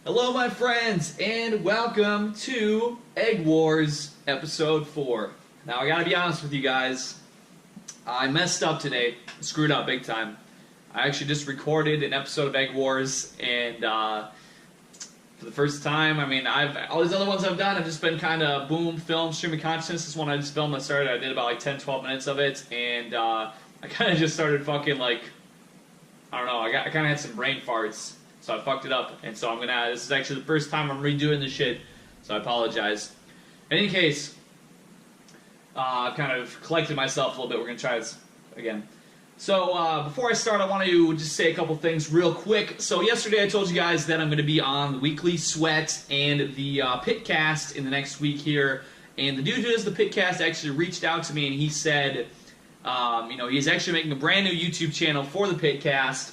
Hello my friends, and welcome to Egg Wars Episode 4. Now I gotta be honest with you guys, I messed up today, screwed up big time. I actually just recorded an episode of Egg Wars, and for the first time, all these other ones I've done, I've just been kind of boom, film, stream of consciousness. This one I just filmed, I did about like 10-12 minutes of it, and I kind of just started fucking like, I don't know, I kind of had some brain farts. So I fucked it up, and so this is actually the first time I'm redoing this shit, so I apologize. In any case, I've kind of collected myself a little bit. We're going to try this again. So before I start, I want to just say a couple things real quick. So yesterday I told you guys that I'm going to be on the Weekly Sweat and the Pitcast in the next week here, and the dude who does the Pitcast actually reached out to me, and he said, he's actually making a brand new YouTube channel for the Pitcast.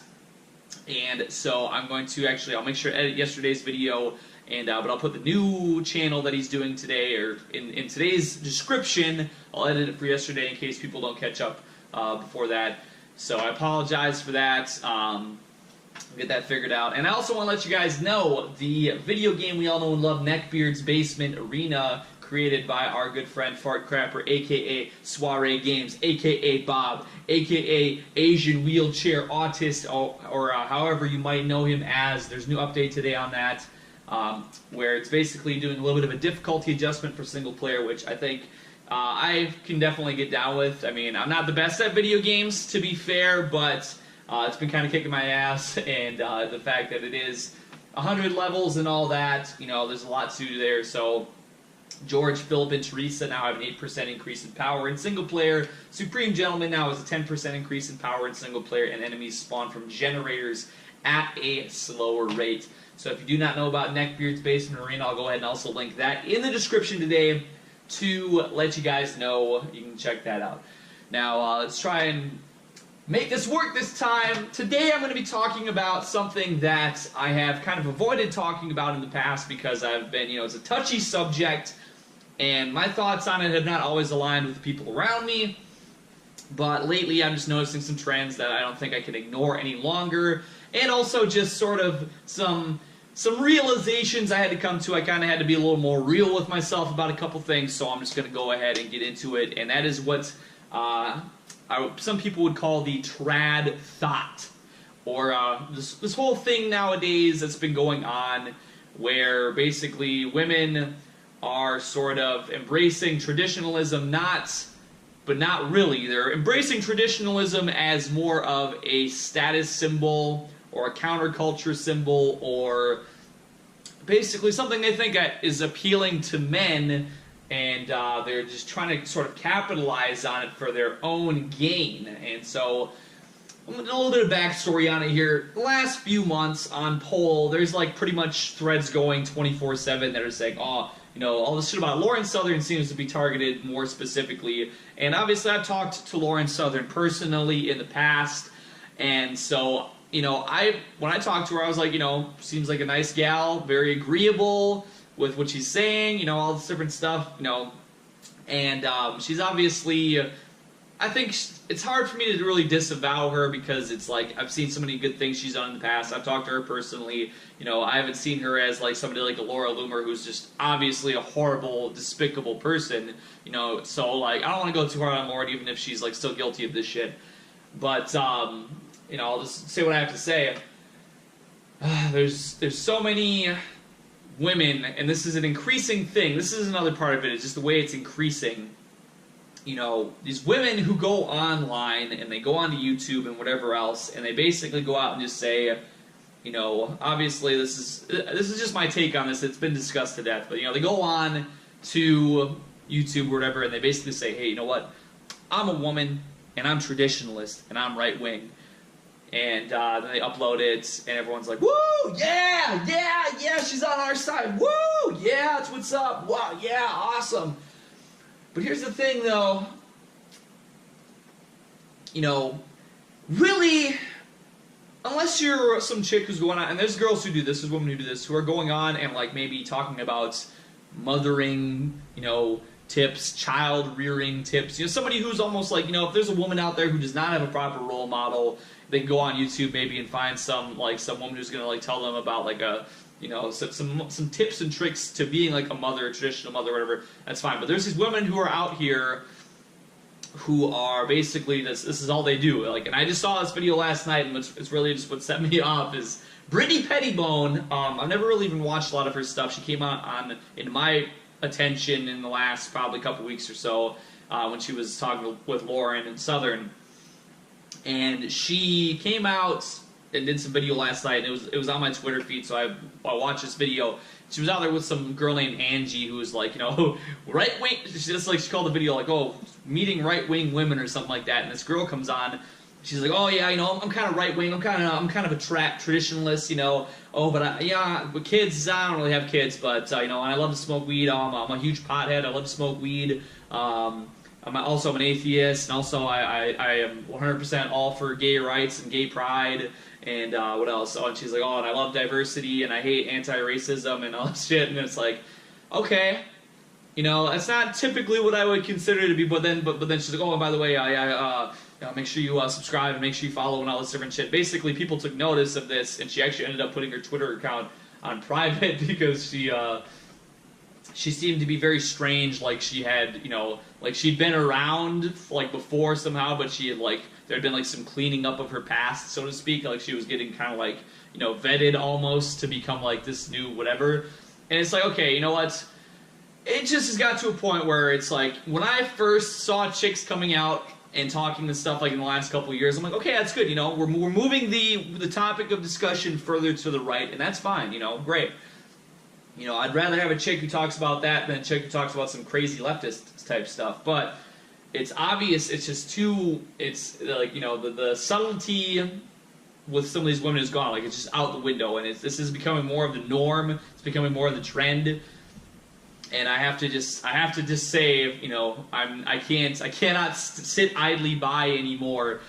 And so I'm going to I'll make sure to edit yesterday's video, and but I'll put the new channel that he's doing today, or in today's description. I'll edit it for yesterday in case people don't catch up before that. So I apologize for that. Get that figured out. And I also want to let you guys know the video game we all know and love, Neckbeard's Basement Arena, created by our good friend Fart Crapper, aka Soiree Games, aka Bob, aka Asian Wheelchair Autist, or however you might know him as. There's a new update today on that, where it's basically doing a little bit of a difficulty adjustment for single player, which I think I can definitely get down with. I mean, I'm not the best at video games, to be fair, but it's been kind of kicking my ass, and the fact that it is 100 levels and all that, there's a lot to do there, so George, Philip, and Teresa now have an 8% increase in power in single player. Supreme Gentleman now has a 10% increase in power in single player, and enemies spawn from generators at a slower rate. So if you do not know about Neckbeard's Basement Arena, I'll go ahead and also link that in the description today to let you guys know. You can check that out. Now, let's try and make this work this time. Today I'm going to be talking about something that I have kind of avoided talking about in the past because I've been, it's a touchy subject, and my thoughts on it have not always aligned with the people around me. But lately I'm just noticing some trends that I don't think I can ignore any longer, and also just sort of some realizations I had to come to. I kind of had to be a little more real with myself about a couple things, so I'm just going to go ahead and get into it, and that is what some people would call the trad thought, or this whole thing nowadays that's been going on where basically women are sort of embracing traditionalism, but not really. They're embracing traditionalism as more of a status symbol or a counterculture symbol, or basically something they think is appealing to men, and they're just trying to sort of capitalize on it for their own gain. And so, a little bit of backstory on it here. The last few months on Poll, there's like pretty much threads going 24/7 that are saying, all this shit about Lauren Southern seems to be targeted more specifically. And obviously I've talked to Lauren Southern personally in the past, and so, when I talked to her, I was like, seems like a nice gal, very agreeable with what she's saying, all this different stuff, and she's obviously, I think it's hard for me to really disavow her because it's like, I've seen so many good things she's done in the past. I've talked to her personally, I haven't seen her as like somebody like a Laura Loomer who's just obviously a horrible, despicable person, so like, I don't want to go too hard on Lauren even if she's like still guilty of this shit, but, I'll just say what I have to say. There's so many women, and this is an increasing thing. This is another part of it. It's just the way it's increasing. These women who go online and they go onto YouTube and whatever else, and they basically go out and just say, obviously this is just my take on this. It's been discussed to death, but they go on to YouTube or whatever, and they basically say, hey, you know what? I'm a woman, and I'm traditionalist, and I'm right wing. And then they upload it, and everyone's like, woo, yeah, she's on our side, woo, yeah, that's what's up, wow, yeah, awesome. But here's the thing, though, really, unless you're some chick who's going on, and there's girls who do this, there's women who do this, who are going on and, like, maybe talking about mothering, tips, child-rearing tips, somebody who's almost like, if there's a woman out there who does not have a proper role model, they can go on YouTube maybe and find some woman who's going to, like, tell them about, like, a you know, some tips and tricks to being like a mother, a traditional mother, whatever. That's fine. But there's these women who are out here who are basically this is all they do. Like, and I just saw this video last night, and it's really just what set me off is Brittany Pettibone. I've never really even watched a lot of her stuff. She came out in my attention in the last probably couple weeks or so when she was talking with Lauren and Southern, and she came out and did some video last night, and it was on my Twitter feed, so I watched this video. She was out there with some girl named Angie, who was like, you know, right wing. She called the video like, oh, meeting right wing women or something like that. And this girl comes on. She's like, oh yeah, you know, I'm kind of right wing. I'm kind of a traditionalist, you know. Oh, but with kids, I don't really have kids, but you know, and I love to smoke weed. I'm a huge pothead. I love to smoke weed. I'm an atheist, and also I am 100% all for gay rights and gay pride. And what else? Oh, and she's like, oh, and I love diversity, and I hate anti-racism and all that shit. And it's like, okay, you know, that's not typically what I would consider to be. But then she's like, oh, and by the way, make sure you subscribe and make sure you follow and all this different shit. Basically, people took notice of this, and she actually ended up putting her Twitter account on private because she seemed to be very strange. Like she had, you know, like she'd been around like before somehow, but she had like. There had been like some cleaning up of her past, so to speak. Like she was getting kind of like, you know, vetted almost to become like this new whatever. And it's like, okay, you know what? It just has got to a point where it's like, when I first saw chicks coming out and talking and stuff like in the last couple of years, I'm like, okay, that's good. You know, we're moving the topic of discussion further to the right, and that's fine. You know, great. You know, I'd rather have a chick who talks about that than a chick who talks about some crazy leftist type stuff. But it's obvious, it's just too, it's like, you know, the subtlety with some of these women is gone. Like, it's just out the window, and this is becoming more of the norm. It's becoming more of the trend. And I have to just say, you know, I cannot sit idly by anymore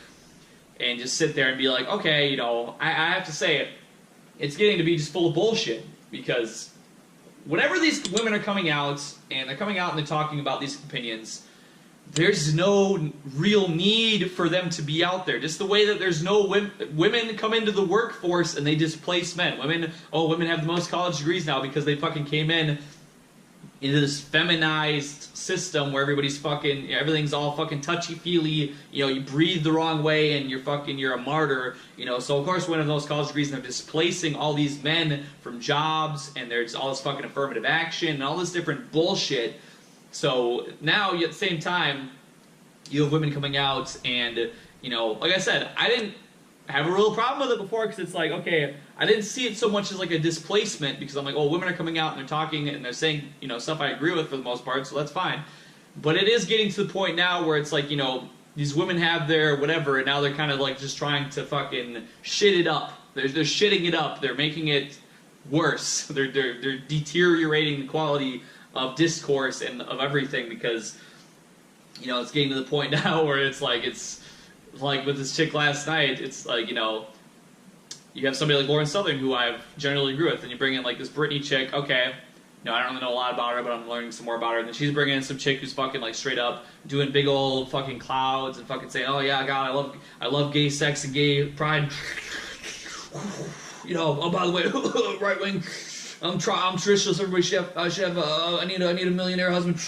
and just sit there and be like, okay, you know, I have to say it. It's getting to be just full of bullshit, because whenever these women are coming out, and they're coming out and they're talking about these opinions, there's no real need for them to be out there. Just the way that there's no women come into the workforce and they displace men. Women have the most college degrees now because they fucking came into this feminized system where everything's all fucking touchy-feely. You know, you breathe the wrong way and you're a martyr. You know, so of course women have the most college degrees, and they're displacing all these men from jobs, and there's all this fucking affirmative action and all this different bullshit. So now, at the same time, you have women coming out, and, you know, like I said, I didn't have a real problem with it before, because it's like, okay, I didn't see it so much as like a displacement, because I'm like, oh, women are coming out and they're talking and they're saying, you know, stuff I agree with for the most part, so that's fine. But it is getting to the point now where it's like, you know, these women have their whatever, and now they're kind of like just trying to fucking shit it up. They're shitting it up. They're making it worse. They're deteriorating the quality of discourse and of everything, because, you know, it's getting to the point now where it's like with this chick last night, it's like, you know, you have somebody like Lauren Southern, who I generally agree with, and you bring in like this Britney chick, okay, you know, I don't really know a lot about her, but I'm learning some more about her, and then she's bringing in some chick who's fucking like straight up doing big old fucking clouds and fucking saying, oh yeah, God, I love gay sex and gay pride, you know, oh, by the way, right wing, I'm traditionalist. Everybody should have. I need a millionaire husband.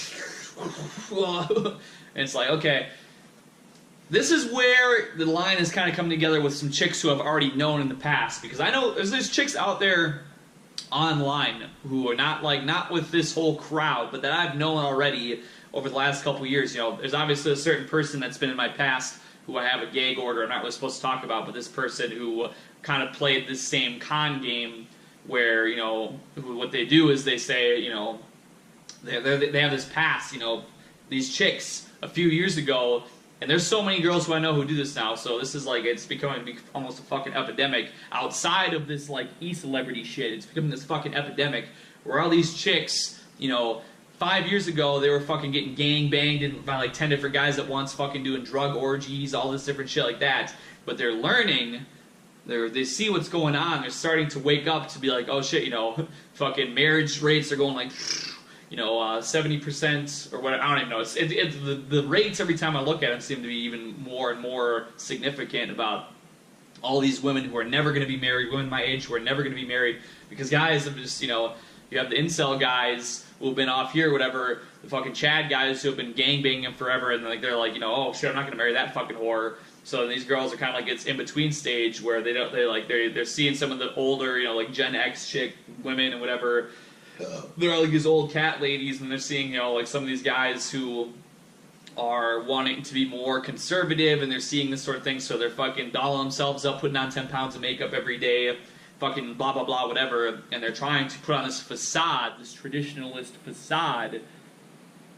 And it's like, okay, this is where the line is kind of coming together with some chicks who I've already known in the past, because I know there's chicks out there online who are not with this whole crowd, but that I've known already over the last couple of years. You know, there's obviously a certain person that's been in my past who I have a gag order I'm not really supposed to talk about, but this person who kind of played this same con game, where, you know, what they do is they say, you know, they have this past, you know, these chicks a few years ago, and there's so many girls who I know who do this now, so this is like, it's becoming almost a fucking epidemic outside of this like e-celebrity shit. It's becoming this fucking epidemic where all these chicks, you know, 5 years ago they were fucking getting gang banged by like 10 different guys at once, fucking doing drug orgies, all this different shit like that, but they're learning. They see what's going on. They're starting to wake up to be like, oh shit, you know, fucking marriage rates are going like, you know, 70% or what, I don't even know. The rates every time I look at them seem to be even more and more significant about all these women who are never going to be married, women my age who are never going to be married, because guys, I'm just, you know, you have the incel guys who have been off here, whatever, the fucking Chad guys who have been gangbanging them forever, and like they're like, you know, oh shit, I'm not going to marry that fucking whore. So these girls are kind of like it's in between stage where they're seeing some of the older, you know, like Gen X chick women and whatever. They're like these old cat ladies, and they're seeing, you know, like some of these guys who are wanting to be more conservative, and they're seeing this sort of thing, so they're fucking dolling themselves up, putting on 10 pounds of makeup every day, fucking blah blah blah whatever, and they're trying to put on this facade, this traditionalist facade.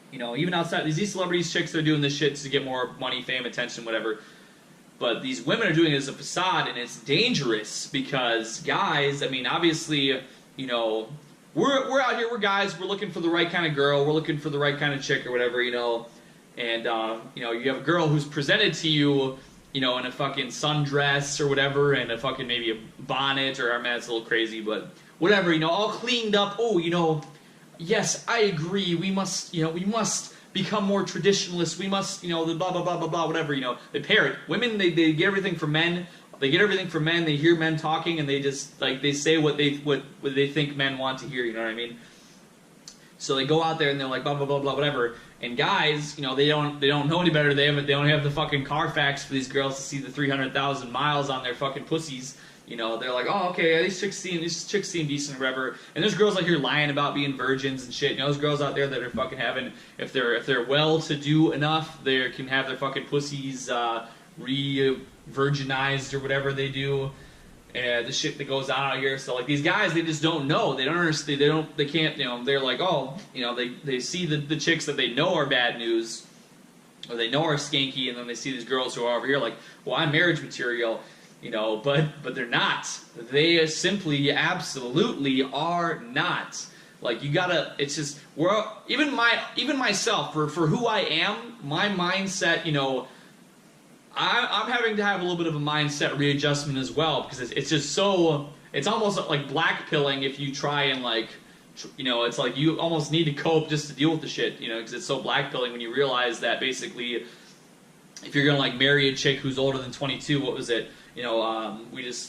You know, even outside these celebrities, chicks, they're doing this shit to get more money, fame, attention, whatever. But these women are doing it as a facade, and it's dangerous because guys, I mean, obviously, you know, we're out here, we're guys, we're looking for the right kind of girl, we're looking for the right kind of chick or whatever, you know, and, you know, you have a girl who's presented to you, you know, in a fucking sundress or whatever, and a fucking maybe a bonnet, or, I mean, that's a little crazy, but whatever, you know, all cleaned up, oh, you know, yes, I agree, we must, you know, we must become more traditionalists, we must, you know, the blah, blah, blah, blah, blah, whatever, you know, they parrot. Women, they get everything from men, they hear men talking, and they just, like, they say what they think men want to hear, you know what I mean? So they go out there, and they're like, blah, blah, blah, blah, whatever, and guys, you know, they don't know any better, they don't have the fucking Carfax for these girls to see the 300,000 miles on their fucking pussies. You know, they're like, oh, okay, yeah, these chicks seem decent or whatever. And there's girls out here lying about being virgins and shit. You know, there's girls out there that are fucking having, if they're well-to-do enough, they can have their fucking pussies re-virginized or whatever they do. And the shit that goes on out here. So, like, these guys, they just don't know. They don't understand. They can't, you know, they're like, oh, you know, they see the chicks that they know are bad news, or they know are skanky, and then they see these girls who are over here like, well, I'm marriage material. You know, but they're not. They simply, absolutely are not. Like, you gotta, it's just, even myself, for who I am, my mindset, you know, I'm having to have a little bit of a mindset readjustment as well, because it's just so, it's almost like blackpilling if you try and, like, you know, it's like you almost need to cope just to deal with the shit, you know, because it's so blackpilling when you realize that basically, if you're gonna, like, marry a chick who's older than 22, what was it? You know,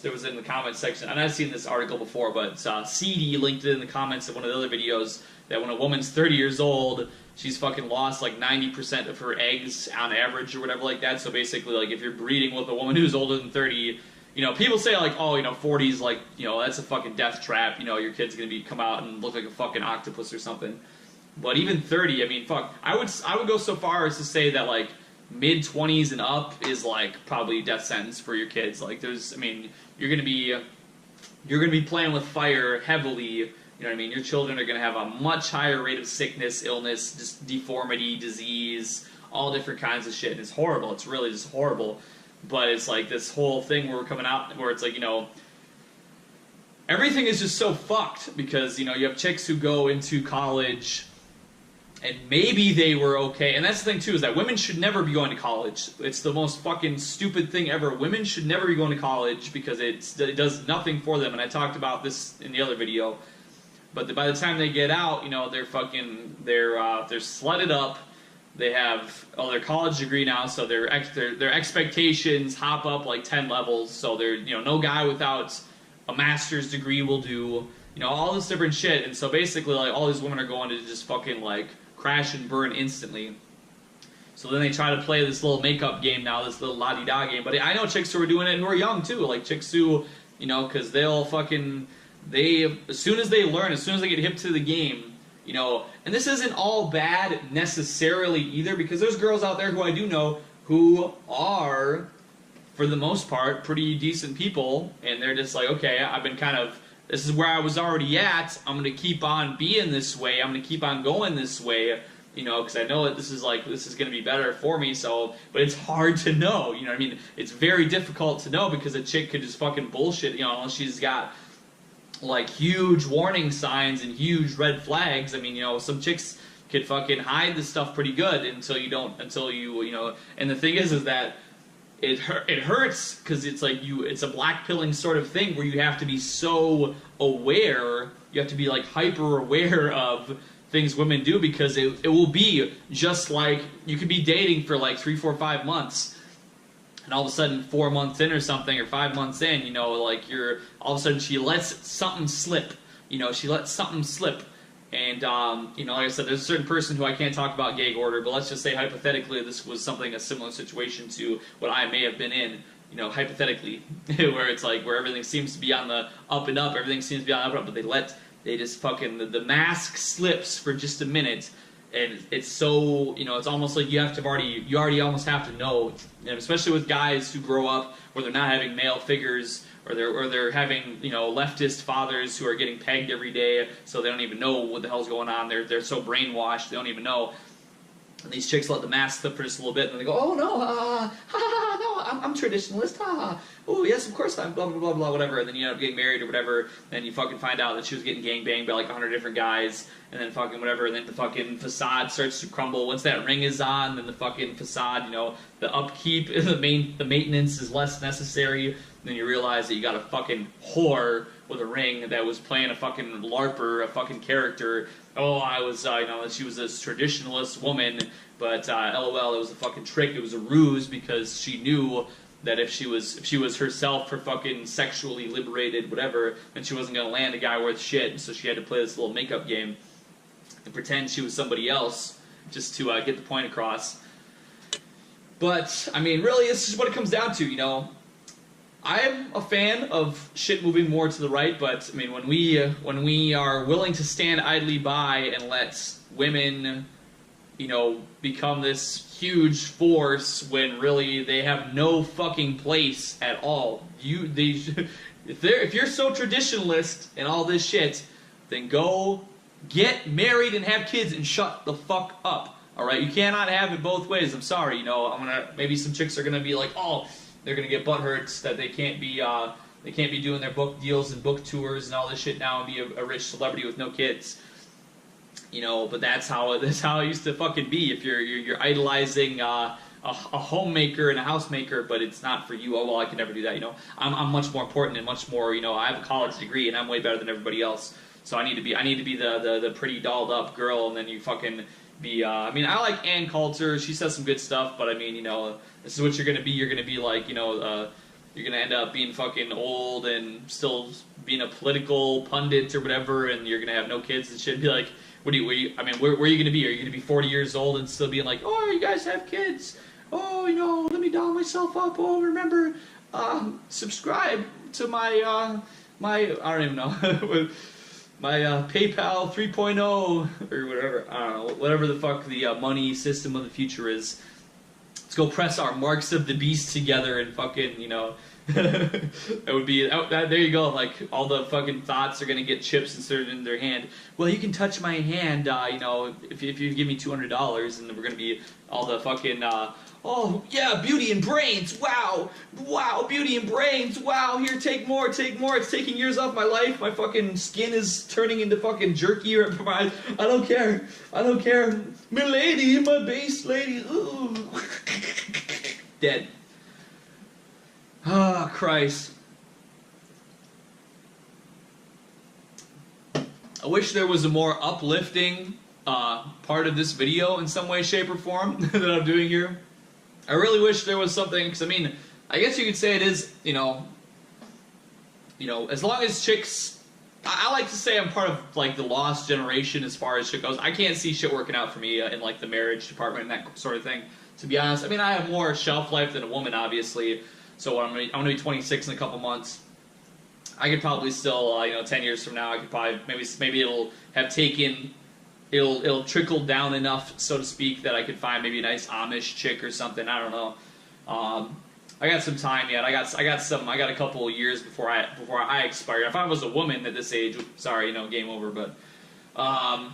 there was in the comments section, and I've seen this article before, but CD linked it in the comments of one of the other videos, that when a woman's 30 years old, she's fucking lost like 90% of her eggs on average or whatever like that. So basically, like, if you're breeding with a woman who's older than 30, you know, people say like, oh, you know, 40's like, you know, that's a fucking death trap, you know, your kid's gonna come out and look like a fucking octopus or something. But even 30, I mean, fuck, I would go so far as to say that, like, mid-20s and up is, like, probably death sentence for your kids. Like, I mean, you're gonna be playing with fire heavily, you know what I mean? Your children are gonna have a much higher rate of sickness, illness, just deformity, disease, all different kinds of shit, and it's horrible. It's really just horrible. But it's like this whole thing where we're coming out, where it's like, you know, everything is just so fucked, because, you know, you have chicks who go into college, and maybe they were okay. And that's the thing, too, is that women should never be going to college. It's the most fucking stupid thing ever. Women should never be going to college because it does nothing for them. And I talked about this in the other video. But by the time they get out, you know, they're slutted up. They have their college degree now, so their expectations hop up like 10 levels. So they're, you know, no guy without a master's degree will do, you know, all this different shit. And so basically, like, all these women are going to just fucking, like, crash and burn instantly. So then they try to play this little makeup game now, this little la-di-da game. But I know chicks who are doing it who are young too, like chicks who, you know, because they'll fucking, as soon as they learn, as soon as they get hip to the game, you know, and this isn't all bad necessarily either, because there's girls out there who I do know who are, for the most part, pretty decent people, and they're just like, okay, I've been kind of, this is where I was already at, I'm going to keep on being this way, I'm going to keep on going this way, you know, because I know that this is going to be better for me, so, but it's hard to know, you know what I mean? It's very difficult to know, because a chick could just fucking bullshit, you know, unless she's got, like, huge warning signs and huge red flags. I mean, you know, some chicks could fucking hide this stuff pretty good until you, you know, and the thing is that it hurts, because it's like it's a black-pilling sort of thing where you have to be so aware, you have to be, like, hyper-aware of things women do, because it will be just like, you could be dating for, like, 3, 4, 5 months, And all of a sudden, 4 months in or something, or 5 months in, you know, like all of a sudden she lets something slip. You know, she lets something slip. And, you know, like I said, there's a certain person who I can't talk about gag order, but let's just say hypothetically this was a similar situation to what I may have been in, you know, hypothetically, where it's like, where everything seems to be on the up and up, everything seems to be on the up and up, but they just fucking, the mask slips for just a minute. And it's so, you know, it's almost like you already almost have to know, and especially with guys who grow up where they're not having male figures, or they're having, you know, leftist fathers who are getting pegged every day, so they don't even know what the hell's going on. They're so brainwashed, they don't even know. And these chicks let the mask slip for just a little bit, and they go, oh no, no, I'm traditionalist, oh yes, of course I'm, blah, blah, blah, blah, whatever, and then you end up getting married or whatever, and you fucking find out that she was getting gangbanged by like 100 different guys, and then fucking whatever, and then the fucking facade starts to crumble. Once that ring is on, then the fucking facade, you know, the upkeep, the maintenance is less necessary, and then you realize that you got a fucking whore with a ring that was playing a fucking LARPer, a fucking character. Oh, I was, you know, she was this traditionalist woman, but LOL, it was a fucking trick. It was a ruse because she knew that if she was herself, her fucking sexually liberated, whatever, then she wasn't gonna land a guy worth shit. So she had to play this little makeup game and pretend she was somebody else just to get the point across. But I mean, really, this is what it comes down to, you know. I'm a fan of shit moving more to the right, but I mean, when we are willing to stand idly by and let women, you know, become this huge force when really they have no fucking place at all. If you're so traditionalist and all this shit, then go get married and have kids and shut the fuck up. All right, you cannot have it both ways. I'm sorry, you know. Maybe some chicks are gonna be like, oh, they're gonna get butthurts that they can't be doing their book deals and book tours and all this shit now and be a rich celebrity with no kids. You know, but that's how it used to fucking be. If you're idolizing a homemaker and a housemaker, but it's not for you. Oh well, I can never do that. You know, I'm much more important and much more. You know, I have a college degree and I'm way better than everybody else. So I need to be the pretty dolled up girl, and then you fucking be. I mean, I like Ann Coulter. She says some good stuff, but I mean, you know, this is what you're gonna be. You're gonna be like, you know, you're gonna end up being fucking old and still being a political pundit or whatever, and you're gonna have no kids and shit. Be like, where are you gonna be? Are you gonna be 40 years old and still being like, oh, you guys have kids? Oh, you know, let me doll myself up. Oh, remember, subscribe to my I don't even know. My PayPal 3.0 or whatever, I don't know, whatever the fuck the money system of the future is. Let's go press our marks of the beast together and fucking, you know, that would be, there you go, like, all the fucking Thots are gonna get chips inserted in their hand. Well, you can touch my hand, you know, if you give me $200, and we're gonna be all the fucking, oh, yeah, beauty and brains, wow, beauty and brains, wow, here, take more, it's taking years off my life, my fucking skin is turning into fucking jerky, or I don't care, milady, my base lady, ooh, dead. Ah, Christ. I wish there was a more uplifting part of this video in some way, shape, or form that I'm doing here. I really wish there was something, because I mean, I guess you could say it is, you know, as long as chicks, I like to say I'm part of like the lost generation as far as shit goes. I can't see shit working out for me in like the marriage department and that sort of thing, to be honest. I mean, I have more shelf life than a woman, obviously, so I'm gonna be 26 in a couple months. I could probably still, you know, 10 years from now, I could probably, maybe it'll have taken, it'll trickle down enough, so to speak, that I could find maybe a nice Amish chick or something. I don't know. I got some time yet. I got a couple of years before I expire. If I was a woman at this age, sorry, you know, game over. But I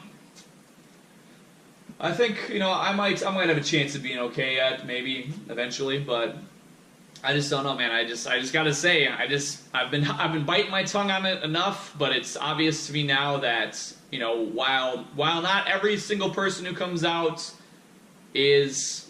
think, you know, I might have a chance of being okay yet, maybe eventually, but I just don't know, man. I just gotta say, I've been biting my tongue on it enough, but it's obvious to me now that, you know, while not every single person who comes out is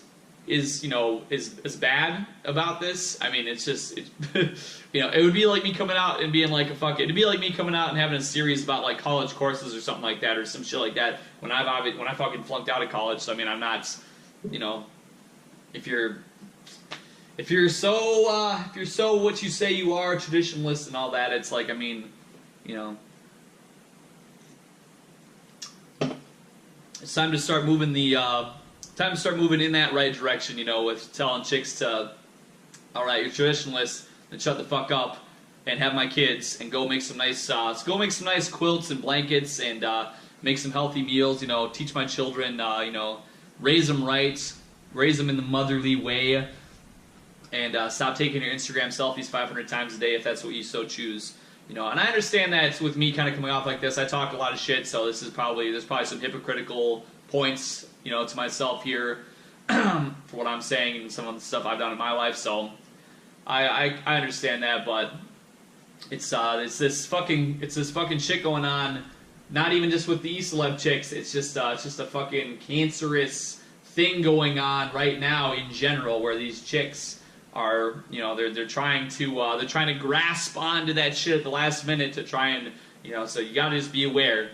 bad about this. I mean, it's just, you know, it would be like me coming out and being like it'd be like me coming out and having a series about like college courses or something like that, or some shit like that, when I fucking flunked out of college. So I mean, I'm not, you know, if if you're so what you say you are, traditionalist and all that, it's like, I mean, you know, it's time to start moving in that right direction, you know, with telling chicks to, all right, you're traditionalist, then shut the fuck up and have my kids and go make some nice quilts and blankets and make some healthy meals, you know, teach my children, you know, raise them right, raise them in the motherly way, and stop taking your Instagram selfies 500 times a day if that's what you so choose. You know, and I understand that it's with me kind of coming off like this. I talk a lot of shit, so there's probably some hypocritical points, you know, to myself here for what I'm saying and some of the stuff I've done in my life. So I understand that, but it's this fucking shit going on. Not even just with the E-celeb chicks. It's just a fucking cancerous thing going on right now in general, where these chicks are, you know, they're trying to grasp onto that shit at the last minute to try and, you know, so you gotta just be aware,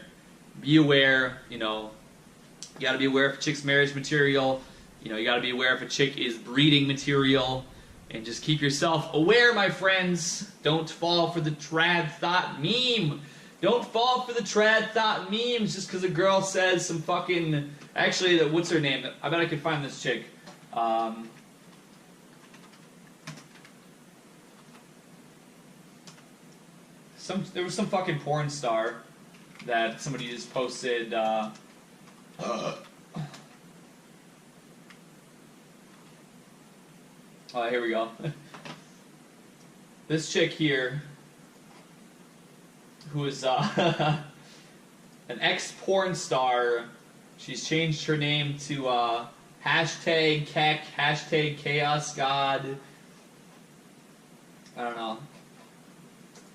you know, you gotta be aware if a chick's marriage material, you know, you gotta be aware if a chick is breeding material, and just keep yourself aware, my friends. Don't fall for the trad thought meme. Don't fall for the trad thought memes just because a girl says some fucking, actually, what's her name? I bet I could find this chick. There was some fucking porn star that somebody just posted. Oh, here we go. This chick here, who is an ex-porn star. She's changed her name to hashtag Keck, hashtag Chaos God. I don't know.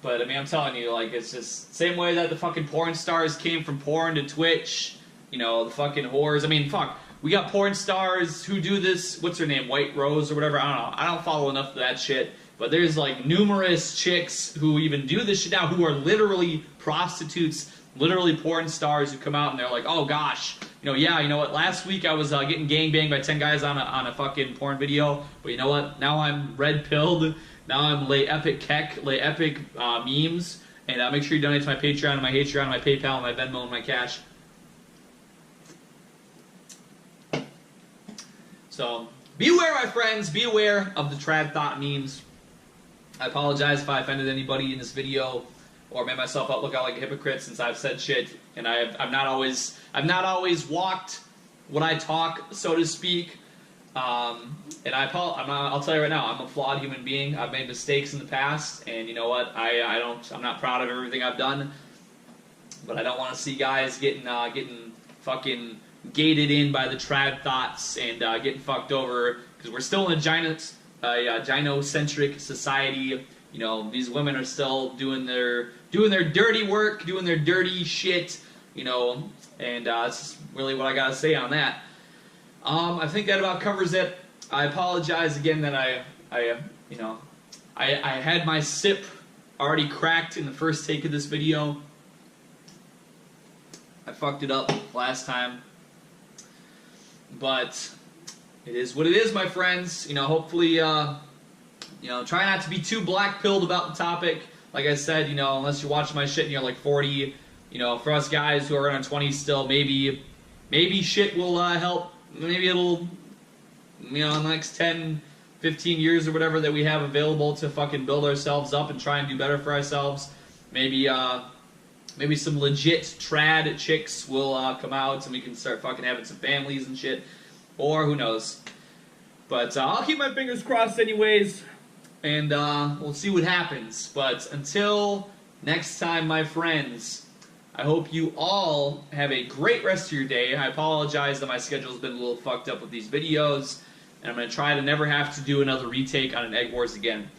But, I mean, I'm telling you, like, it's just same way that the fucking porn stars came from porn to Twitch, you know, the fucking whores. I mean, fuck, we got porn stars who do this, what's her name, White Rose or whatever, I don't know. I don't follow enough of that shit. But there's, like, numerous chicks who even do this shit now who are literally prostitutes, literally porn stars who come out and they're like, oh, gosh, you know, yeah, you know what, last week I was getting gangbanged by 10 guys on a fucking porn video, but you know what, now I'm red-pilled. Now I'm lay epic Keck, lay epic memes, and make sure you donate to my Patreon, and my Patreon, and my PayPal, and my Venmo, and my Cash. So, be aware, my friends, be aware of the trad thought memes. I apologize if I offended anybody in this video, or made myself look out like a hypocrite since I've said shit, and I've not always walked what I talk, so to speak. And I'll tell you right now, I'm a flawed human being. I've made mistakes in the past, and you know what? I'm not proud of everything I've done, but I don't want to see guys getting fucking gated in by the trad thoughts and getting fucked over, because we're still in a gynocentric society. You know, these women are still doing their dirty work, doing their dirty shit. You know, and that's really what I gotta say on that. I think that about covers it. I apologize again that I had my sip already cracked in the first take of this video. I fucked it up last time. But it is what it is, my friends. You know, hopefully, you know, try not to be too black-pilled about the topic. Like I said, you know, unless you're watching my shit and you're like 40, you know, for us guys who are in our 20s still, maybe shit will help. Maybe it'll, you know, in the next 10, 15 years or whatever that we have available to fucking build ourselves up and try and do better for ourselves. Maybe some legit trad chicks will come out and we can start fucking having some families and shit. Or who knows. But I'll keep my fingers crossed anyways. And we'll see what happens. But until next time, my friends, I hope you all have a great rest of your day. I apologize that my schedule's been a little fucked up with these videos, and I'm going to try to never have to do another retake on an Egg Wars again.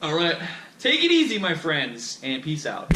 Alright, take it easy, my friends, and peace out.